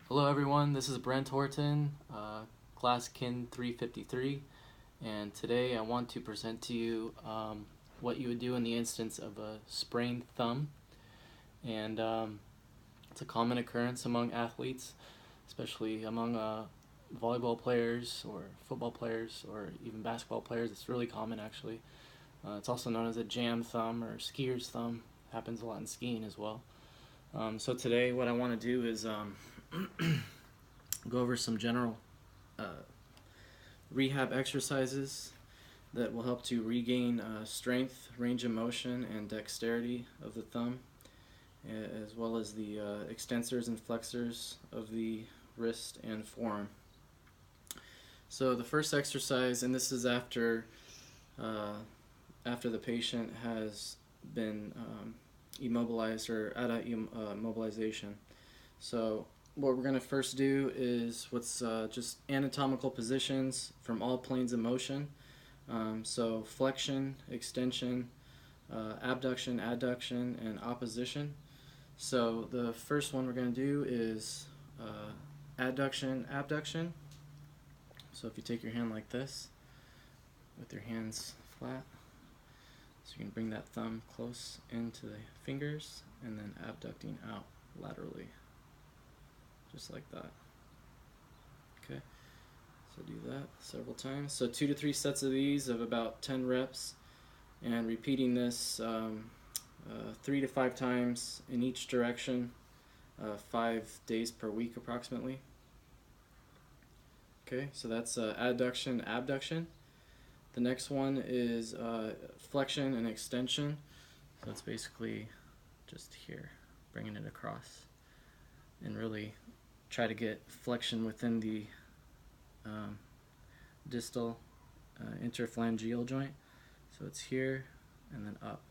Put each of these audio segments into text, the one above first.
Hello everyone, this is Brent Horton, class KIN353, and today I want to present to you what you would do in the instance of a sprained thumb. And it's a common occurrence among athletes, especially among volleyball players or football players or even basketball players. It's really common actually. It's also known as a jam thumb or skier's thumb. It happens a lot in skiing as well. So today what I want to do is go over some general rehab exercises that will help to regain strength, range of motion, and dexterity of the thumb, as well as the extensors and flexors of the wrist and forearm. So the first exercise, and this is after the patient has been immobilized or out of immobilization. So what we're going to first do is what's just anatomical positions from all planes of motion. So flexion, extension, abduction, adduction, and opposition. So the first one we're going to do is adduction, abduction. So if you take your hand like this, with your hands flat, so you can bring that thumb close into the fingers and then abducting out laterally, just like that. Okay, so do that several times. So 2 to 3 sets of these of about 10 reps, and repeating this 3 to 5 times in each direction, 5 days per week approximately. Okay, so that's adduction, abduction. The next one is flexion and extension. So it's basically just here, bringing it across, and really try to get flexion within the distal interphalangeal joint. So it's here and then up,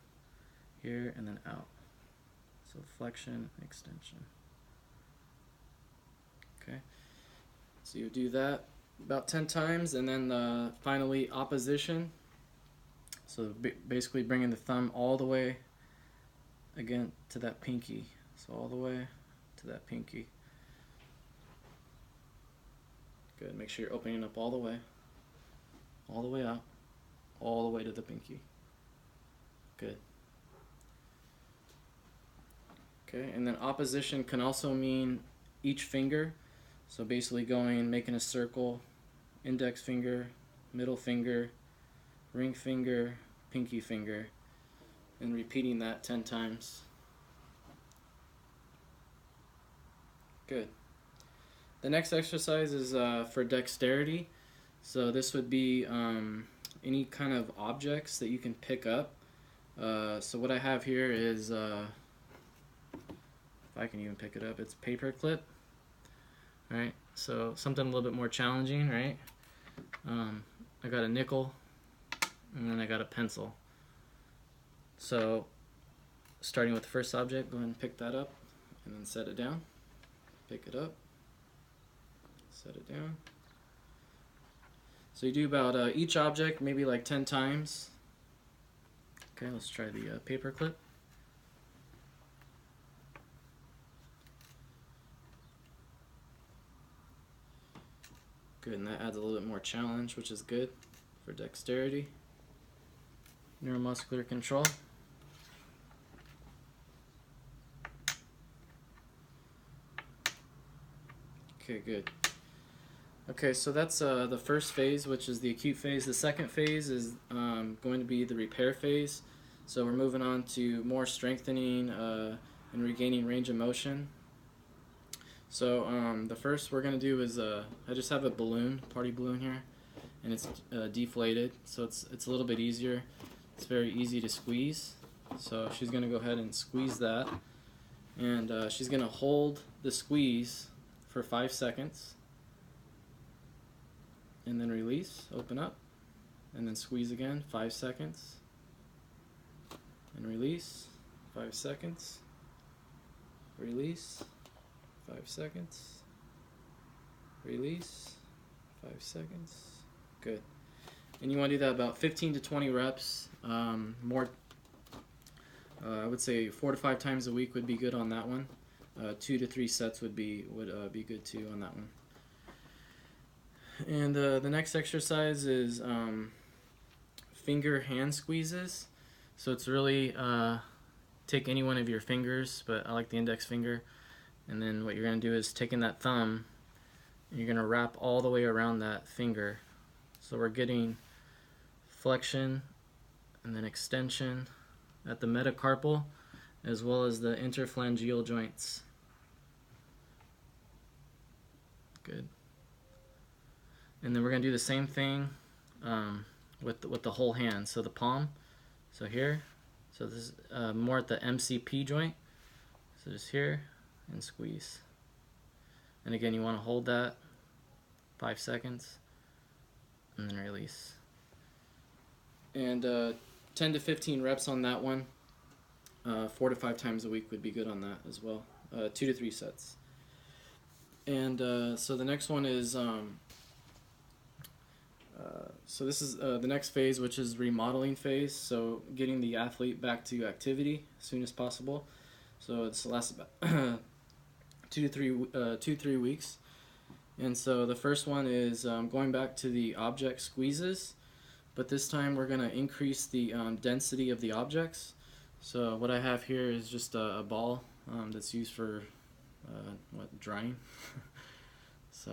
here and then out. So flexion, extension. Okay, so you do that about 10 times, and then finally opposition. So basically bringing the thumb all the way again to that pinky. So all the way to that pinky. Good. Make sure you're opening up all the way out, all the way to the pinky. Good. Okay, and then opposition can also mean each finger. So basically making a circle, index finger, middle finger, ring finger, pinky finger, and repeating that 10 times. Good. The next exercise is for dexterity. So this would be any kind of objects that you can pick up. So what I have here is, if I can even pick it up, it's paper clip. Right, so something a little bit more challenging, right? I got a nickel, and then I got a pencil. So starting with the first object, go ahead and pick that up, and then set it down. Pick it up, set it down. So you do about each object maybe like 10 times. Okay, let's try the paper clip. Good, and that adds a little bit more challenge, which is good for dexterity. Neuromuscular control. Okay, good. Okay, so that's the first phase, which is the acute phase. The second phase is going to be the repair phase. So we're moving on to more strengthening and regaining range of motion. So the first we're going to do is I just have a balloon, party balloon here, and it's deflated, so it's a little bit easier. It's very easy to squeeze. So she's going to go ahead and squeeze that, and she's going to hold the squeeze for 5 seconds, and then release, open up, and then squeeze again, 5 seconds, and release, 5 seconds, release, 5 seconds, release, 5 seconds. Good. And you want to do that about 15 to 20 reps. I would say 4 to 5 times a week would be good on that one. 2 to 3 sets would be good too on that one. And the next exercise is finger hand squeezes. So it's really take any one of your fingers, but I like the index finger, and then what you're going to do is taking that thumb and you're going to wrap all the way around that finger. So we're getting flexion and then extension at the metacarpal as well as the interphalangeal joints. Good. And then we're going to do the same thing with the whole hand. So the palm, so here, so this is more at the MCP joint. So just here and squeeze. And again, you want to hold that 5 seconds and then release. And 10 to 15 reps on that one. 4 to 5 times a week would be good on that as well. 2 to 3 sets. And so the next one is so this is the next phase, which is remodeling phase. So getting the athlete back to activity as soon as possible. So this lasts about 2 to 3 weeks. And so the first one is going back to the object squeezes, but this time we're going to increase the density of the objects. So what I have here is just a ball that's used for drying. So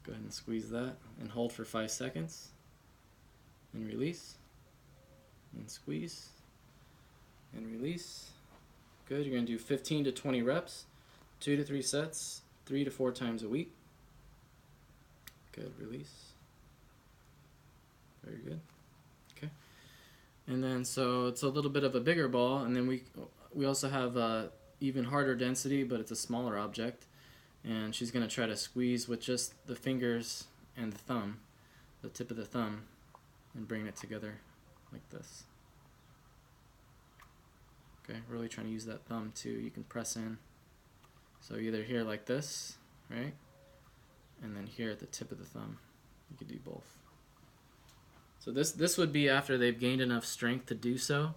go ahead and squeeze that and hold for 5 seconds and release and squeeze and release. Good. You're going to do 15 to 20 reps, 2 to 3 sets, 3 to 4 times a week. Good. Release. Very good. Okay. And then so it's a little bit of a bigger ball, and then we also have even harder density, but it's a smaller object. And she's going to try to squeeze with just the fingers and the thumb, the tip of the thumb, and bring it together like this. Okay, really trying to use that thumb too. You can press in. So either here like this, right? And then here at the tip of the thumb. You could do both. So this would be after they've gained enough strength to do so.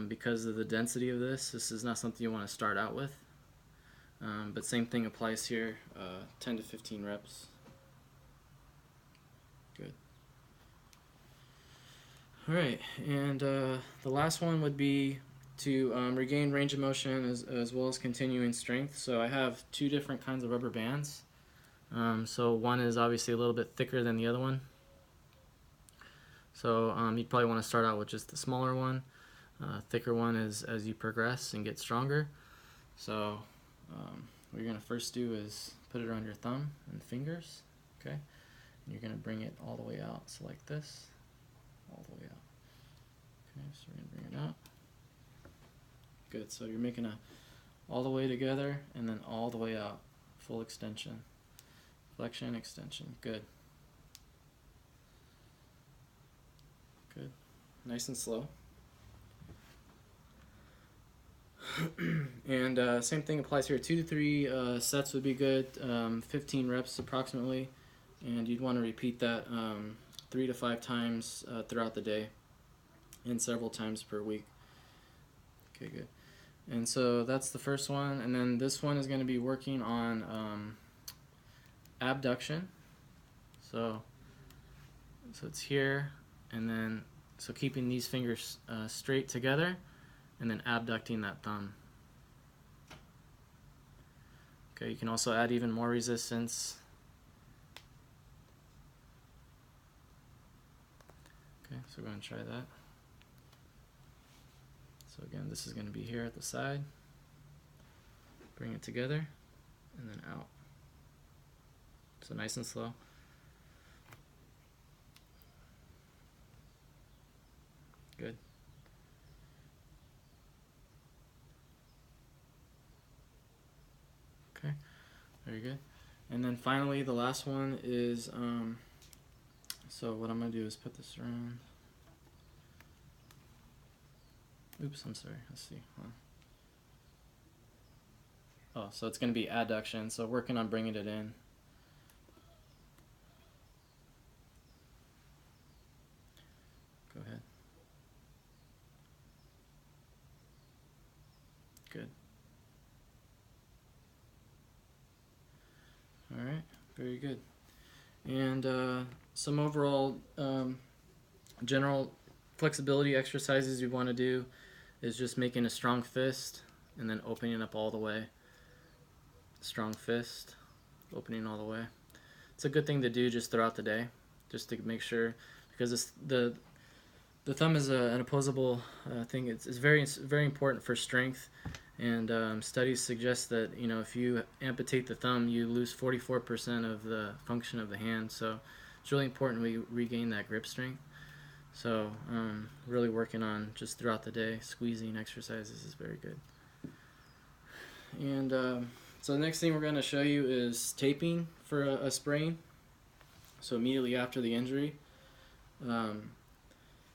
Because of the density of this is not something you want to start out with. But same thing applies here, 10 to 15 reps. Good. Alright, and the last one would be to regain range of motion as well as continuing strength. So I have 2 different kinds of rubber bands. So one is obviously a little bit thicker than the other one. So you'd probably want to start out with just the smaller one. Thicker one is as you progress and get stronger. So what you're going to first do is put it around your thumb and fingers, okay? And you're going to bring it all the way out, so like this, all the way out. Okay, so we're going to bring it out. Good, so you're making a all the way together and then all the way out, full extension. Flexion, extension, good. Good, nice and slow. And same thing applies here. 2 to 3 sets would be good, 15 reps approximately, and you'd want to repeat that 3 to 5 times throughout the day and several times per week. Okay, good. And so that's the first one, and then this one is going to be working on abduction. So it's here, and then so keeping these fingers straight together, and then abducting that thumb. Okay, you can also add even more resistance. Okay, so we're going to try that. So again, this is going to be here at the side. Bring it together, and then out. So nice and slow. Good. Okay, very good. And then finally, the last one is, so what I'm going to do is put this around. Oops, I'm sorry. Let's see. Oh, so it's going to be adduction, so working on bringing it in. Go ahead. Good. Very good. And some overall general flexibility exercises you want to do is just making a strong fist and then opening up all the way. Strong fist, opening all the way. It's a good thing to do just throughout the day, just to make sure, because the thumb is an opposable thing. It's very important for strength, and studies suggest that if you amputate the thumb, you lose 44% of the function of the hand. So it's really important we regain that grip strength. So really working on just throughout the day, squeezing exercises is very good. And so the next thing we're going to show you is taping for a sprain. So immediately after the injury.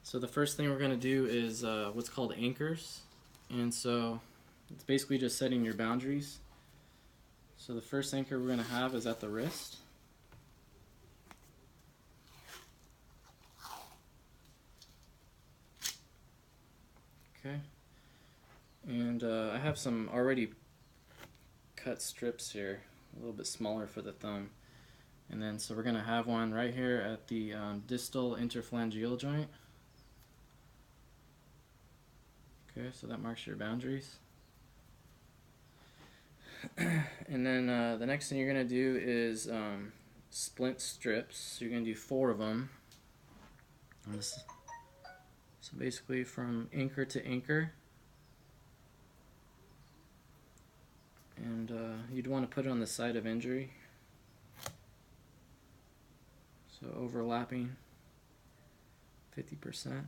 So the first thing we're going to do is what's called anchors. And so it's basically just setting your boundaries. So the first anchor we're going to have is at the wrist. Okay. And I have some already cut strips here, a little bit smaller for the thumb. And then so we're going to have one right here at the distal interphalangeal joint. Okay, so that marks your boundaries. And then the next thing you're going to do is splint strips. So you're going to do 4 of them. So basically from anchor to anchor. And you'd want to put it on the site of injury. So overlapping 50%.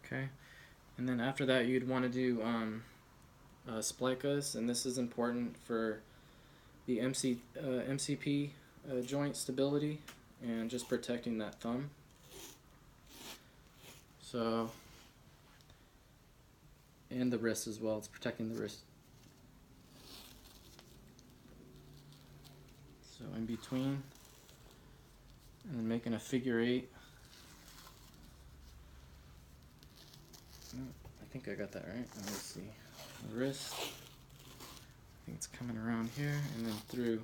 Okay, and then after that you'd want to do splicas, and this is important for the MCP joint stability and just protecting that thumb. So, and the wrist as well, it's protecting the wrist. So in between, and then making a figure 8. I think I got that right. Let me see. The wrist. I think it's coming around here and then through.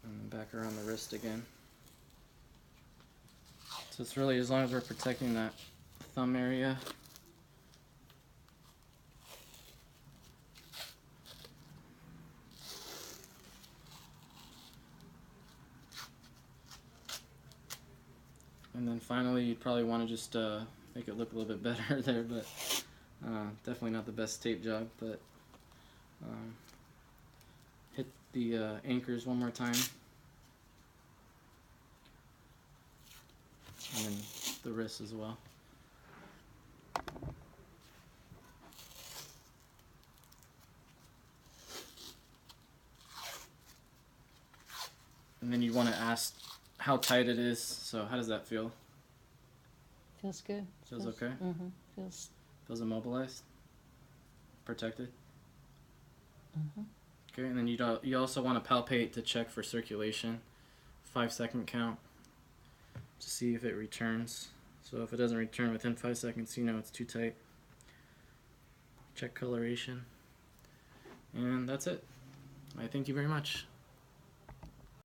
And then back around the wrist again. So it's really, as long as we're protecting that thumb area. And then finally, you'd probably want to just make it look a little bit better there, but definitely not the best tape job. But hit the anchors one more time, and then the wrist as well. And then you want to ask how tight it is. So how does that feel? Feels good. Feels okay? Mm-hmm. Feels immobilized? Protected? Mm-hmm. Okay, and then you also want to palpate to check for circulation. 5-second count to see if it returns. So if it doesn't return within 5 seconds, you know it's too tight. Check coloration. And that's it. I thank you very much.